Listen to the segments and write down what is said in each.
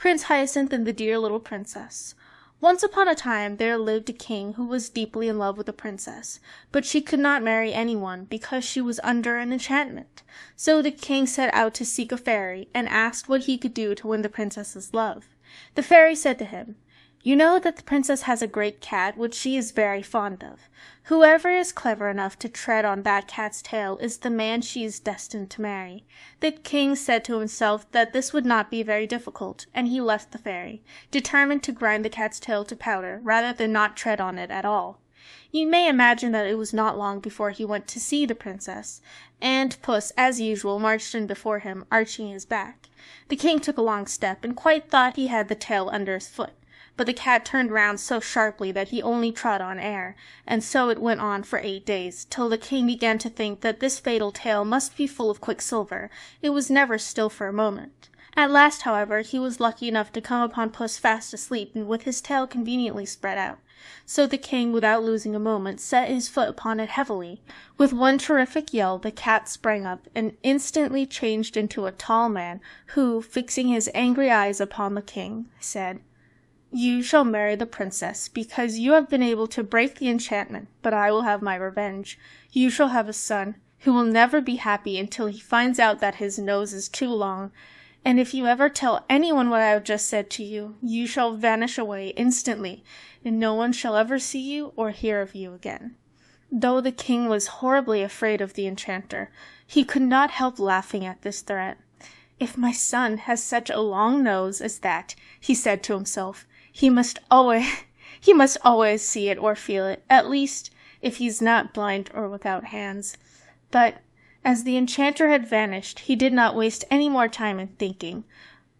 Prince Hyacinth and the Dear Little Princess. Once upon a time there lived a king who was deeply in love with a princess, but she could not marry anyone because she was under an enchantment. So the king set out to seek a fairy and asked what he could do to win the princess's love. The fairy said to him, "You know that the princess has a great cat which she is very fond of. Whoever is clever enough to tread on that cat's tail is the man she is destined to marry." The king said to himself that this would not be very difficult, and he left the fairy, determined to grind the cat's tail to powder rather than not tread on it at all. You may imagine that it was not long before he went to see the princess, and Puss, as usual, marched in before him, arching his back. The king took a long step, and quite thought he had the tail under his foot. But the cat turned round so sharply that he only trod on air, and so it went on for 8 days, till the king began to think that this fatal tail must be full of quicksilver. It was never still for a moment. At last, however, he was lucky enough to come upon Puss fast asleep and with his tail conveniently spread out. So the king, without losing a moment, set his foot upon it heavily. With one terrific yell the cat sprang up, and instantly changed into a tall man, who, fixing his angry eyes upon the king, said, "You shall marry the princess, because you have been able to break the enchantment, but I will have my revenge. You shall have a son, who will never be happy until he finds out that his nose is too long, and if you ever tell anyone what I have just said to you, you shall vanish away instantly, and no one shall ever see you or hear of you again." Though the king was horribly afraid of the enchanter, he could not help laughing at this threat. "If my son has such a long nose as that," he said to himself, He must always see it or feel it, at least if he's not blind or without hands." But as the enchanter had vanished, he did not waste any more time in thinking,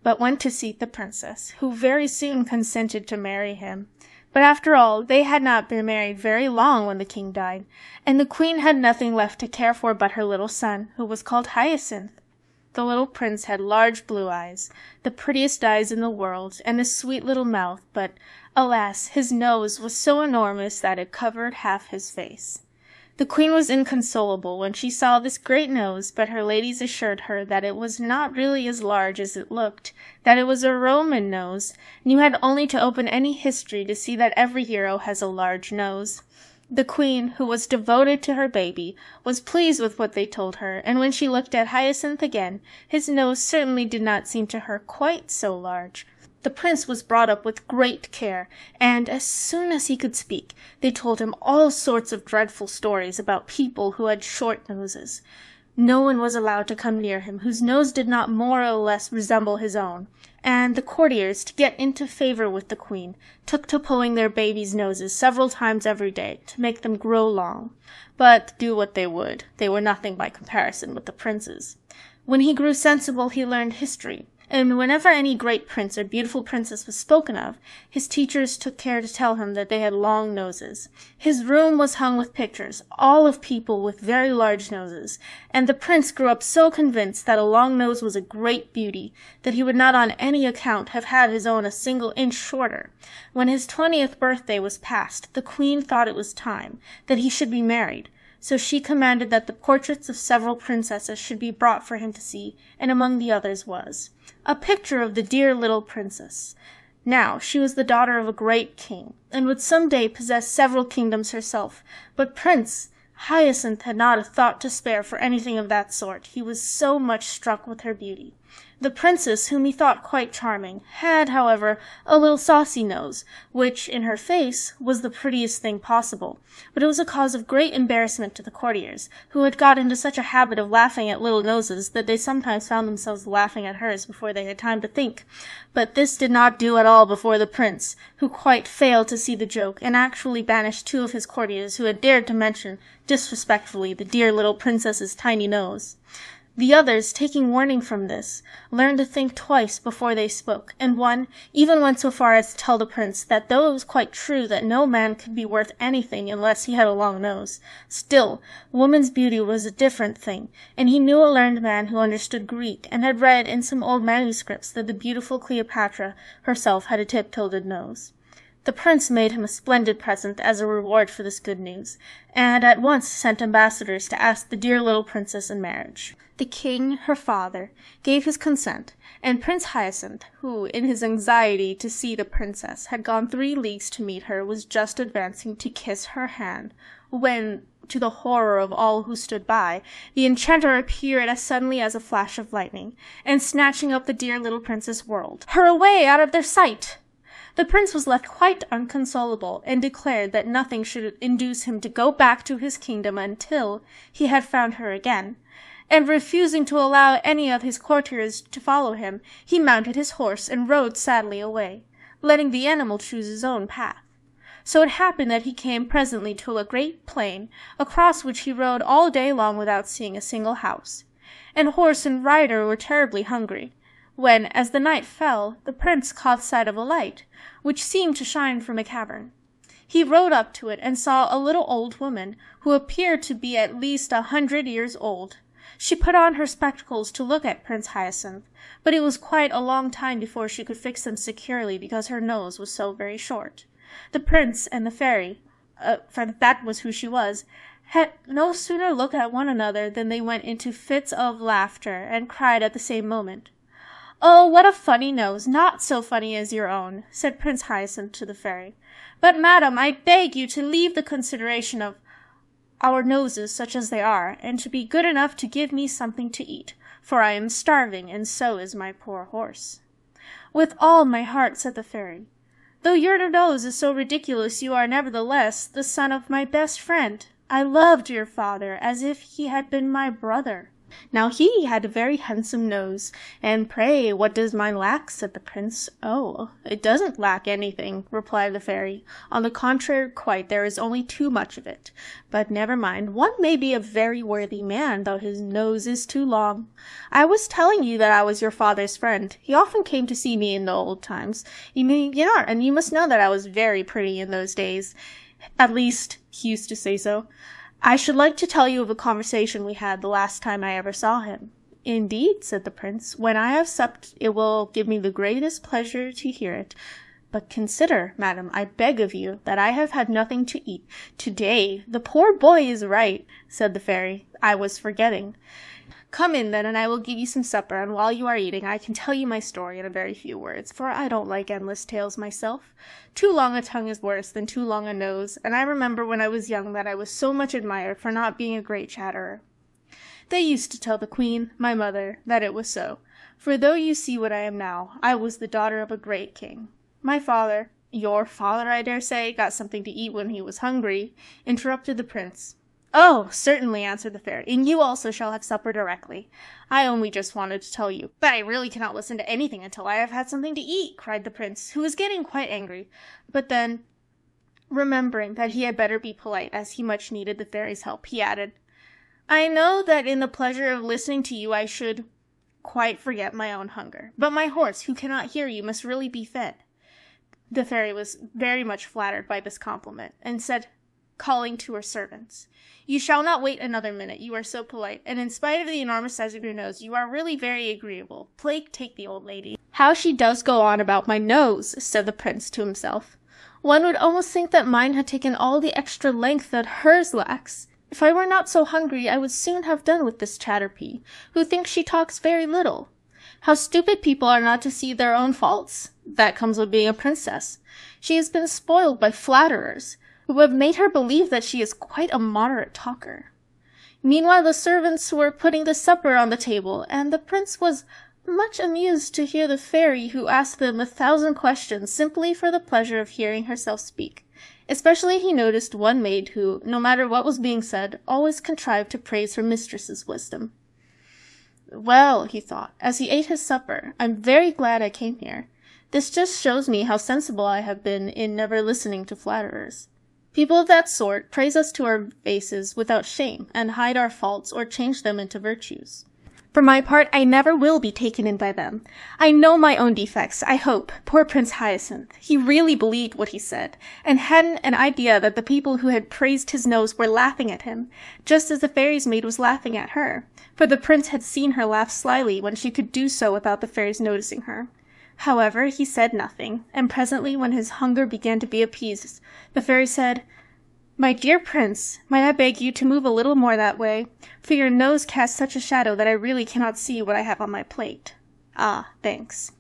but went to seek the princess, who very soon consented to marry him. But after all, they had not been married very long when the king died, and the queen had nothing left to care for but her little son, who was called Hyacinth. The little prince had large blue eyes, the prettiest eyes in the world, and a sweet little mouth, but, alas, his nose was so enormous that it covered half his face. The queen was inconsolable when she saw this great nose, but her ladies assured her that it was not really as large as it looked, that it was a Roman nose, and you had only to open any history to see that every hero has a large nose. The queen, who was devoted to her baby, was pleased with what they told her, and when she looked at Hyacinth again, his nose certainly did not seem to her quite so large. The prince was brought up with great care, and as soon as he could speak, they told him all sorts of dreadful stories about people who had short noses. No one was allowed to come near him whose nose did not more or less resemble his own, and the courtiers, to get into favor with the queen, took to pulling their babies' noses several times every day to make them grow long. But do what they would, they were nothing by comparison with the prince's. When he grew sensible, he learned history, and whenever any great prince or beautiful princess was spoken of, his teachers took care to tell him that they had long noses. His room was hung with pictures, all of people with very large noses, and the prince grew up so convinced that a long nose was a great beauty, that he would not on any account have had his own a single inch shorter. When his 20th birthday was past, the queen thought it was time that he should be married, so she commanded that the portraits of several princesses should be brought for him to see, and among the others was a picture of the dear little princess. Now she was the daughter of a great king, and would some day possess several kingdoms herself, but Prince Hyacinth had not a thought to spare for anything of that sort, he was so much struck with her beauty. The princess, whom he thought quite charming, had, however, a little saucy nose, which, in her face, was the prettiest thing possible, but it was a cause of great embarrassment to the courtiers, who had got into such a habit of laughing at little noses that they sometimes found themselves laughing at hers before they had time to think. But this did not do at all before the prince, who quite failed to see the joke, and actually banished 2 of his courtiers who had dared to mention, disrespectfully, the dear little princess's tiny nose. The others, taking warning from this, learned to think twice before they spoke, and one even went so far as to tell the prince that though it was quite true that no man could be worth anything unless he had a long nose, still, woman's beauty was a different thing, and he knew a learned man who understood Greek, and had read in some old manuscripts that the beautiful Cleopatra herself had a tip-tilted nose. The prince made him a splendid present as a reward for this good news, and at once sent ambassadors to ask the dear little princess in marriage. The king, her father, gave his consent, and Prince Hyacinth, who, in his anxiety to see the princess, had gone 3 leagues to meet her, was just advancing to kiss her hand, when, to the horror of all who stood by, the enchanter appeared as suddenly as a flash of lightning, and snatching up the dear little princess whirled her away out of their sight. The prince was left quite inconsolable, and declared that nothing should induce him to go back to his kingdom until he had found her again, and refusing to allow any of his courtiers to follow him, he mounted his horse and rode sadly away, letting the animal choose his own path. So it happened that he came presently to a great plain, across which he rode all day long without seeing a single house, and horse and rider were terribly hungry, when, as the night fell, the prince caught sight of a light, which seemed to shine from a cavern. He rode up to it and saw a little old woman, who appeared to be at least 100 years old. She put on her spectacles to look at Prince Hyacinth, but it was quite a long time before she could fix them securely because her nose was so very short. The prince and the fairy, for that was who she was, had no sooner looked at one another than they went into fits of laughter and cried at the same moment. "Oh, what a funny nose! Not so funny as your own," said Prince Hyacinth to the fairy. "But, madam, I beg you to leave the consideration of our noses such as they are, and to be good enough to give me something to eat, for I am starving, and so is my poor horse." "With all my heart," said the fairy. "Though your nose is so ridiculous, you are nevertheless the son of my best friend. I loved your father as if he had been my brother." Now he had a very handsome nose. "And pray, what does mine lack?" said the prince. "Oh, it doesn't lack anything," replied the fairy. "On the contrary, quite, there is only too much of it. But never mind, one may be a very worthy man, though his nose is too long. I was telling you that I was your father's friend. He often came to see me in the old times. And you must know that I was very pretty in those days. At least, he used to say so. I should like to tell you of a conversation we had the last time I ever saw him." "Indeed," said the prince. "When I have supped, it will give me the greatest pleasure to hear it. But consider, madam, I beg of you, that I have had nothing to eat to-day." "The poor boy is right," said the fairy. "I was forgetting. Come in, then, and I will give you some supper, and while you are eating I can tell you my story in a very few words, for I don't like endless tales myself. Too long a tongue is worse than too long a nose, and I remember when I was young that I was so much admired for not being a great chatterer. They used to tell the queen, my mother, that it was so, for though you see what I am now, I was the daughter of a great king. My father—" "Your father, I dare say, got something to eat when he was hungry," interrupted the prince. "Oh, certainly," answered the fairy, "and you also shall have supper directly. I only just wanted to tell you." "But I really cannot listen to anything until I have had something to eat," cried the prince, who was getting quite angry. But then, remembering that he had better be polite, as he much needed the fairy's help, he added, "I know that in the pleasure of listening to you I should quite forget my own hunger, but my horse, who cannot hear you, must really be fed." The fairy was very much flattered by this compliment, and said, calling to her servants, "You shall not wait another minute, you are so polite, and in spite of the enormous size of your nose, you are really very agreeable. Plague take the old lady. How she does go on about my nose," said the prince to himself. "One would almost think that mine had taken all the extra length that hers lacks. If I were not so hungry, I would soon have done with this Chatterpie, who thinks she talks very little. How stupid people are not to see their own faults. That comes of being a princess. She has been spoiled by flatterers, who have made her believe that she is quite a moderate talker." Meanwhile the servants were putting the supper on the table, and the prince was much amused to hear the fairy, who asked them 1,000 questions simply for the pleasure of hearing herself speak. Especially he noticed one maid who, no matter what was being said, always contrived to praise her mistress's wisdom. "Well," he thought, as he ate his supper, "I'm very glad I came here. This just shows me how sensible I have been in never listening to flatterers. People of that sort praise us to our faces without shame, and hide our faults or change them into virtues. For my part, I never will be taken in by them. I know my own defects, I hope. Poor Prince Hyacinth. He really believed what he said, and hadn't an idea that the people who had praised his nose were laughing at him, just as the fairy's maid was laughing at her, for the prince had seen her laugh slyly when she could do so without the fairy's noticing her. However, he said nothing, and presently, when his hunger began to be appeased, the fairy said, My dear prince, might I beg you to move a little more that way, for your nose casts such a shadow that I really cannot see what I have on my plate. Ah, thanks.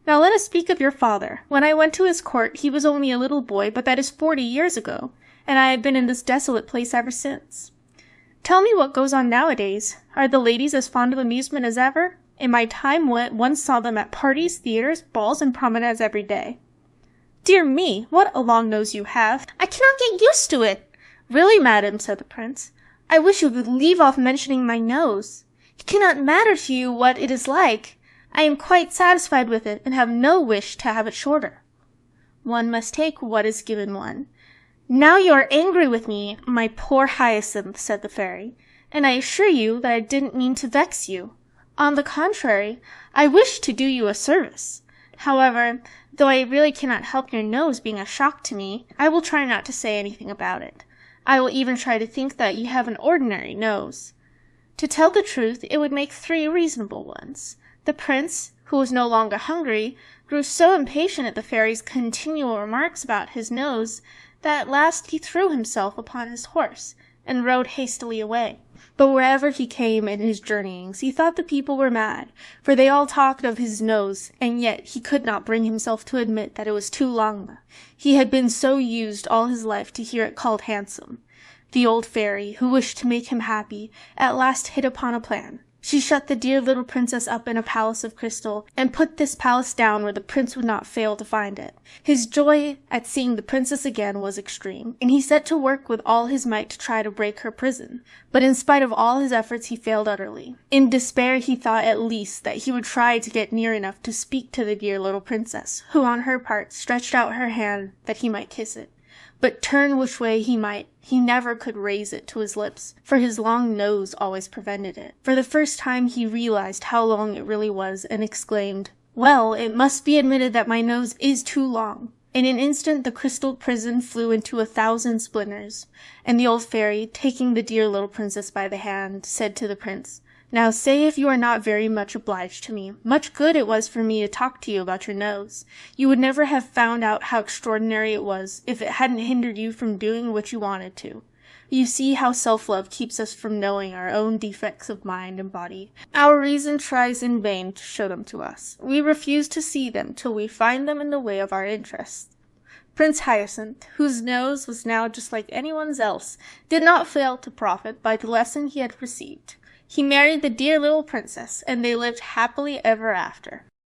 Now let us speak of your father. When I went to his court, he was only a little boy, but that is 40 years ago, and I have been in this desolate place ever since. Tell me what goes on nowadays. Are the ladies as fond of amusement as ever? In my time, one saw them at parties, theatres, balls, and promenades every day. Dear me, what a long nose you have! I cannot get used to it! Really, madam, said the prince, I wish you would leave off mentioning my nose. It cannot matter to you what it is like. I am quite satisfied with it, and have no wish to have it shorter. One must take what is given one. Now you are angry with me, my poor Hyacinth, said the fairy, and I assure you that I didn't mean to vex you. On the contrary, I wished to do you a service. However, though I really cannot help your nose being a shock to me, I will try not to say anything about it. I will even try to think that you have an ordinary nose. To tell the truth, it would make 3 reasonable ones. The prince, who was no longer hungry, grew so impatient at the fairy's continual remarks about his nose that at last he threw himself upon his horse and rode hastily away. But wherever he came in his journeyings, he thought the people were mad, for they all talked of his nose, and yet he could not bring himself to admit that it was too long. He had been so used all his life to hear it called handsome. The old fairy, who wished to make him happy, at last hit upon a plan. She shut the dear little princess up in a palace of crystal, and put this palace down where the prince would not fail to find it. His joy at seeing the princess again was extreme, and he set to work with all his might to try to break her prison. But in spite of all his efforts, he failed utterly. In despair, he thought at least that he would try to get near enough to speak to the dear little princess, who on her part stretched out her hand that he might kiss it. But turn which way he might, he never could raise it to his lips, for his long nose always prevented it. For the first time he realized how long it really was, and exclaimed, "Well, it must be admitted that my nose is too long." In an instant the crystal prison flew into 1,000 splinters, and the old fairy, taking the dear little princess by the hand, said to the prince, "Now say if you are not very much obliged to me. Much good it was for me to talk to you about your nose. You would never have found out how extraordinary it was if it hadn't hindered you from doing what you wanted to. You see how self-love keeps us from knowing our own defects of mind and body. Our reason tries in vain to show them to us. We refuse to see them till we find them in the way of our interests." Prince Hyacinth, whose nose was now just like anyone's else, did not fail to profit by the lesson he had received. He married the dear little princess, and they lived happily ever after.